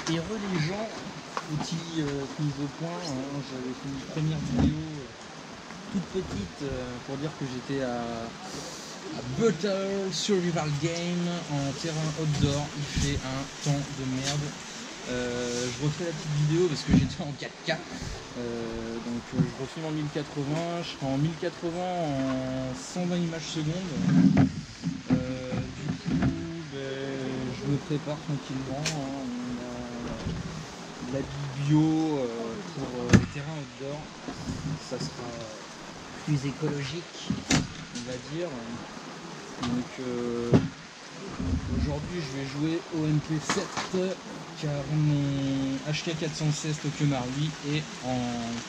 Et les gens, petit mise au point, hein, j'avais fait une première vidéo toute petite pour dire que j'étais à Battle Survival Game en terrain outdoor. Il fait un temps de merde. Je refais la petite vidéo parce que j'étais en 4K. Donc je refais en 1080, je serai en 1080 en 120 images secondes. Du coup, je me prépare tranquillement. Hein. On a de l'habit bio pour les terrains outdoor. Ça sera plus écologique, on va dire. Donc aujourd'hui je vais jouer au MP7 car mon HK416 Tokyo Marui est en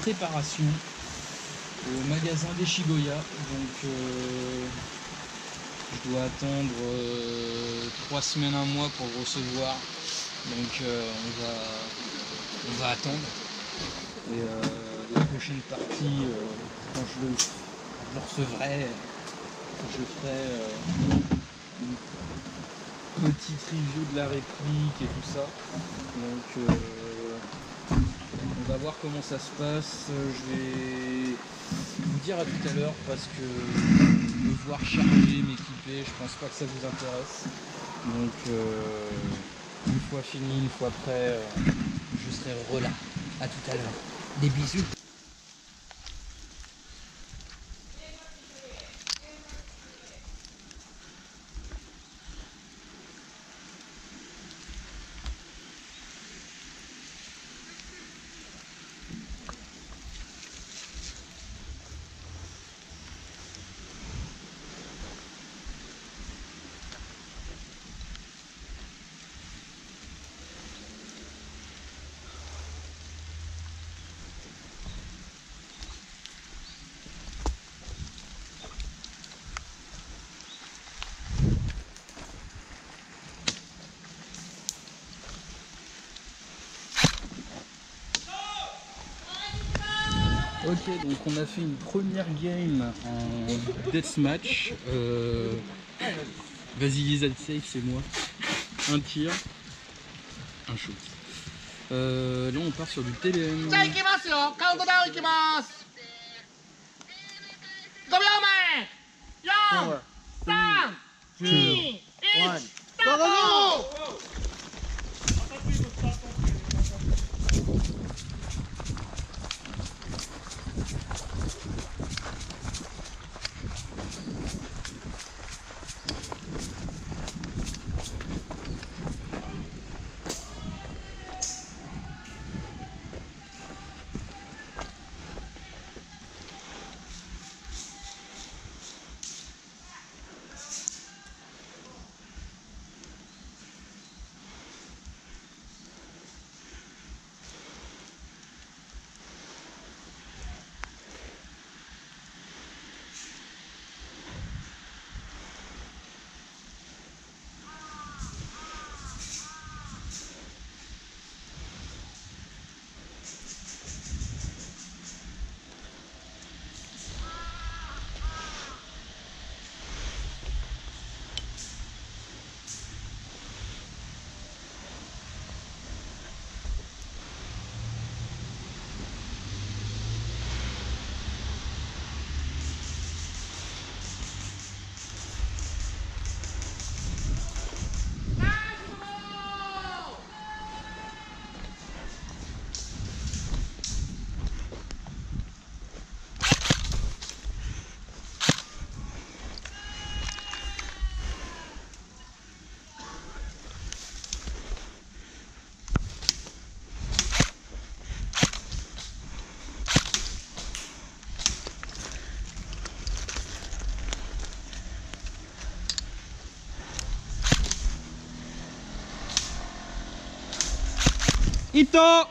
préparation au magasin des Shigoya. Donc je dois attendre 3 semaines, 1 mois pour le recevoir. Donc on va attendre. Et la prochaine partie, quand je le recevrai, je ferai une petite review de la réplique et tout ça. Donc on va voir comment ça se passe. Je vais vous dire à tout à l'heure parce que me voir charger, m'équiper, je pense pas que ça vous intéresse. Donc une fois fini, une fois prêt, je serai relâ. À tout à l'heure. Des bisous. Ok, donc on a fait une première game en deathmatch. Vas-y, Lisa, safe, c'est moi. Un tir, un shoot. Là, on part sur du TDM. じゃあ行きますよ。カウントダウン行きます。5秒前。4、3、2、1、スタート。Ito!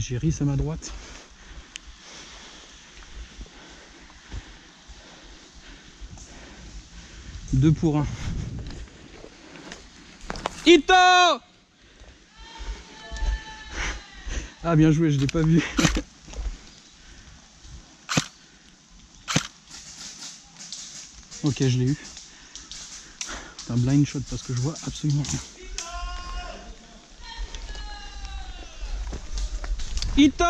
j'ai Rhys à ma droite. Deux pour un. Ito! Ah bien joué, je l'ai pas vu. Ok, je l'ai eu. C'est un blind shot parce que je vois absolument rien. Ito!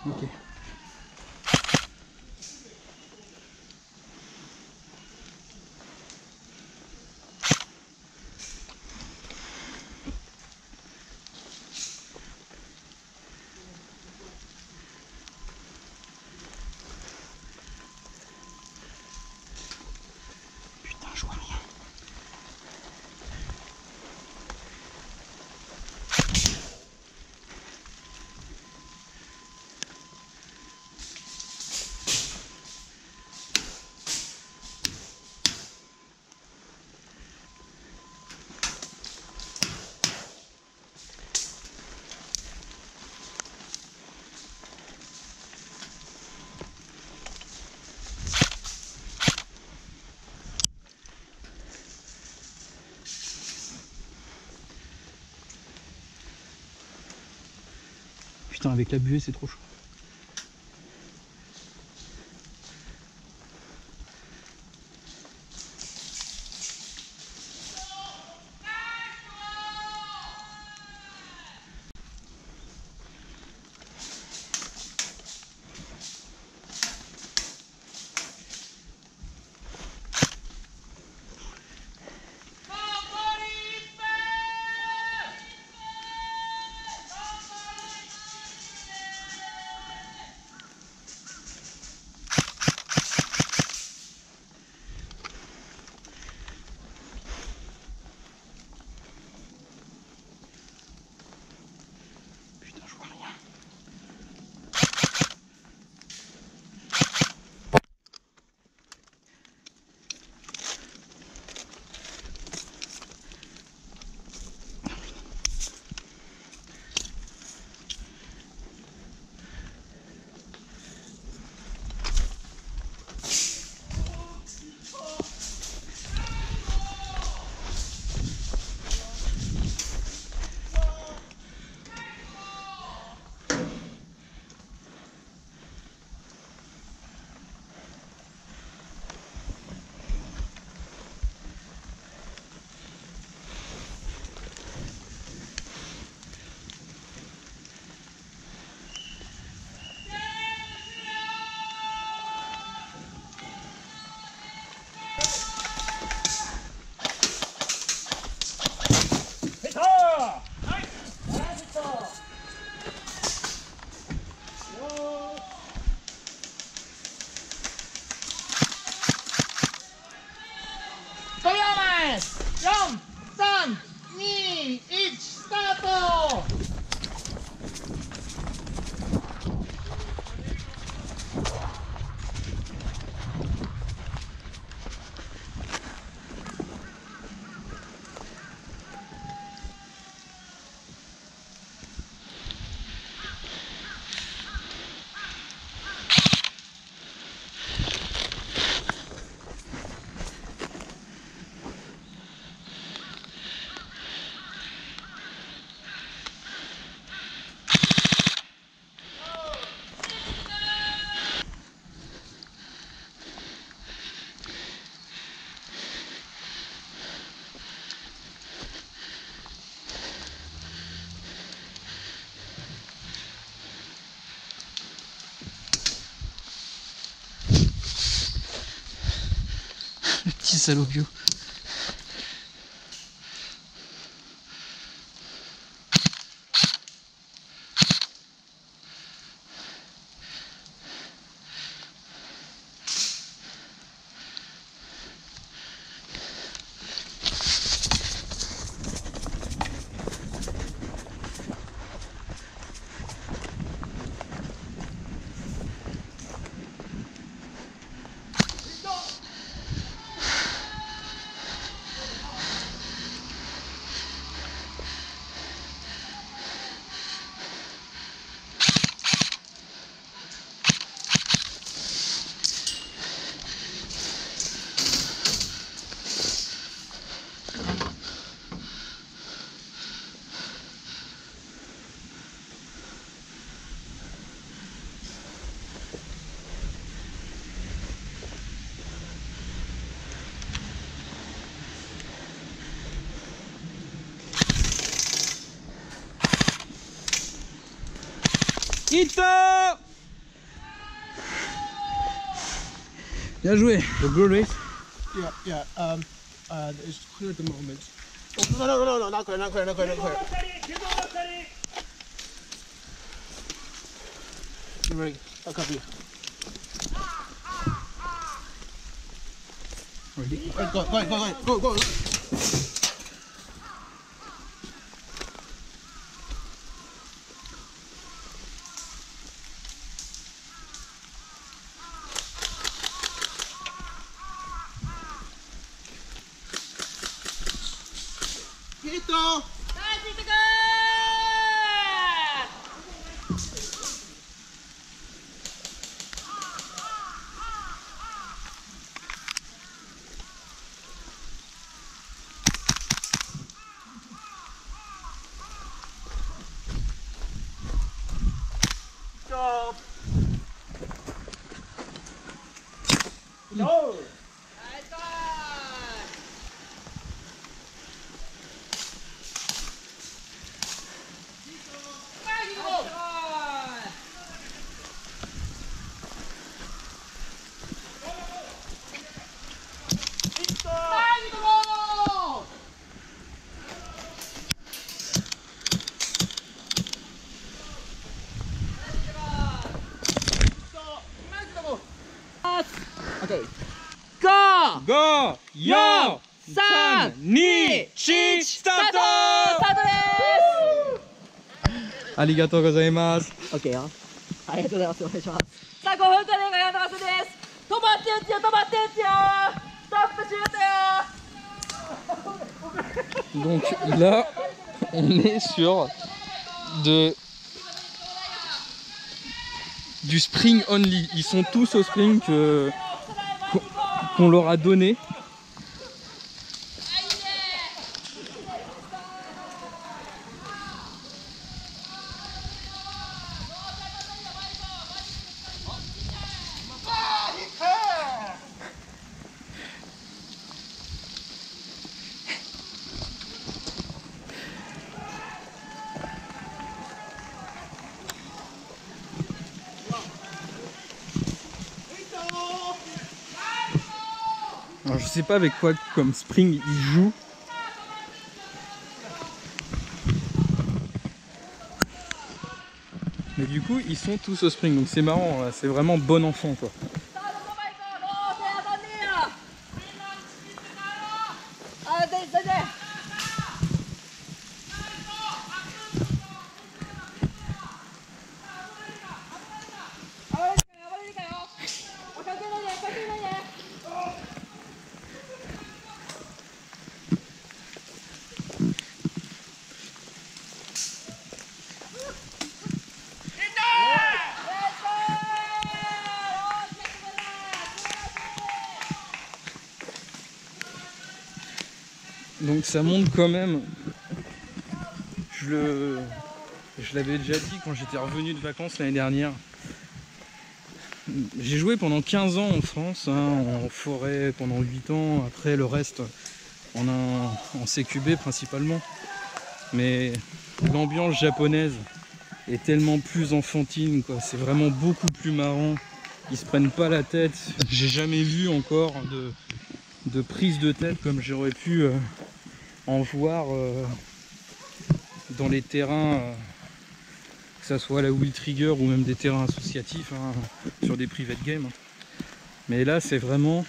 Ok. Putain, je vois rien. Putain, avec la buée, c'est trop chaud. Putain, je vois rien. Petit salopio. Ito! Bien joué. The good race. Yeah. It's clear at the moment. Oh, no, not clear. You ready? I'll copy you. Ready? Go. Ito! Stop! No! Okay. Go! Go! Yo! 3、2、1、スタート！スタートでありがとうございます。す。OK よ。ありがとうございます。お願いします。さあ、5分トレーニングやりますです。止まって打つよ、止まって打つよ。ストップシュートよ。 Donc là, on est sur du spring only. Ils sont tous au spring qu'on leur a donné. Alors je sais pas avec quoi comme spring ils jouent. Mais du coup ils sont tous au spring, donc c'est marrant, c'est vraiment bon enfant quoi. Donc ça monte quand même. Je l'avais déjà dit quand j'étais revenu de vacances l'année dernière. J'ai joué pendant 15 ans en France, en forêt pendant 8 ans, après le reste en CQB principalement. Mais l'ambiance japonaise est tellement plus enfantine, quoi. C'est vraiment beaucoup plus marrant. Ils se prennent pas la tête. J'ai jamais vu encore de prise de tête comme j'aurais pu en voir dans les terrains, que ça soit la Will Trigger ou même des terrains associatifs, sur des private games. Mais là c'est vraiment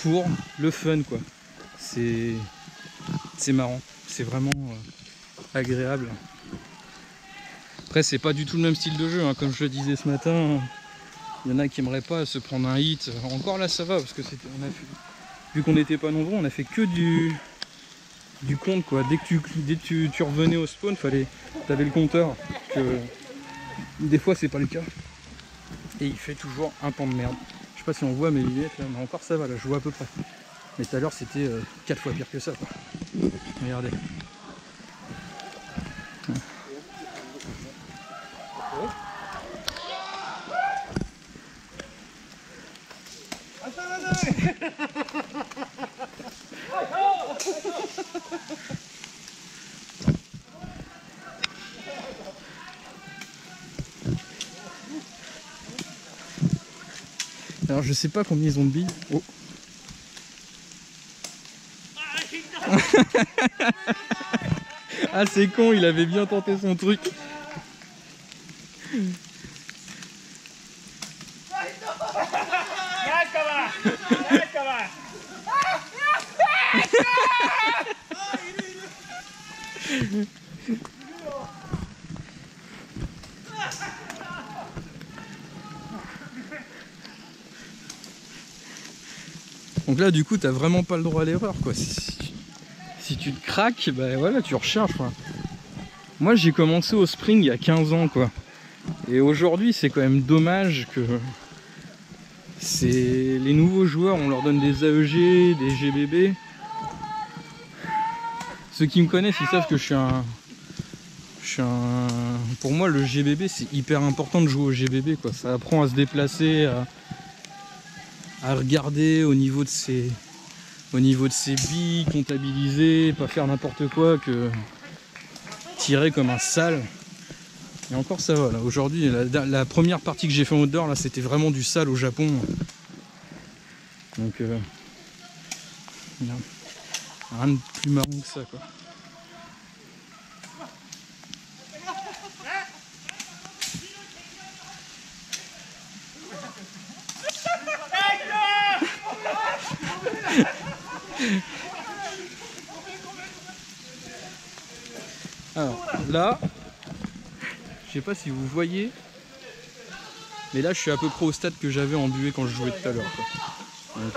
pour le fun quoi. C'est marrant, c'est vraiment agréable. Après c'est pas du tout le même style de jeu, comme je le disais ce matin. Il y en a qui aimeraient pas se prendre un hit. Encore là ça va parce que vu qu'on n'était pas nombreux, on a fait que du compte quoi. Dès que tu revenais au spawn, t'avais le compteur. Des fois c'est pas le cas. Et il fait toujours un temps de merde. Je sais pas si on voit mes lunettes là, mais encore ça va là, je vois à peu près. Mais tout à l'heure c'était 4 fois pire que ça quoi. Regardez. Alors je sais pas combien ils ont de billes. Oh. Ah c'est con, il avait bien tenté son truc. Donc là du coup t'as vraiment pas le droit à l'erreur quoi. Si tu te craques, bah voilà, tu recharges quoi. Moi j'ai commencé au spring il y a 15 ans quoi. Et aujourd'hui c'est quand même dommage que les nouveaux joueurs, on leur donne des AEG, des GBB. Ceux qui me connaissent ils savent que je suis un... Pour moi le GBB c'est hyper important de jouer au GBB quoi. Ça apprend à se déplacer, à regarder au niveau de ses billes, comptabiliser, pas faire n'importe quoi, que tirer comme un sale. Et encore ça va là. Aujourd'hui la première partie que j'ai fait en outdoor là c'était vraiment du sale au Japon. Donc rien de plus marrant que ça quoi. Alors là, je sais pas si vous voyez, mais là je suis à peu près au stade que j'avais en buée quand je jouais tout à l'heure. Donc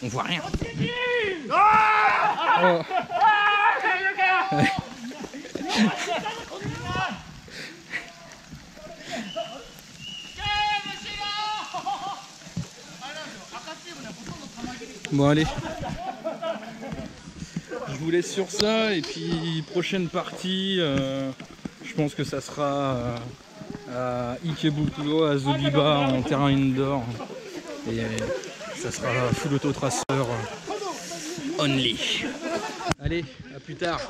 on voit rien. Oh. Bon allez, je vous laisse sur ça et puis prochaine partie, je pense que ça sera à Ikebukuro, à Zobiba en terrain indoor et ça sera full auto traceur only. Allez, à plus tard.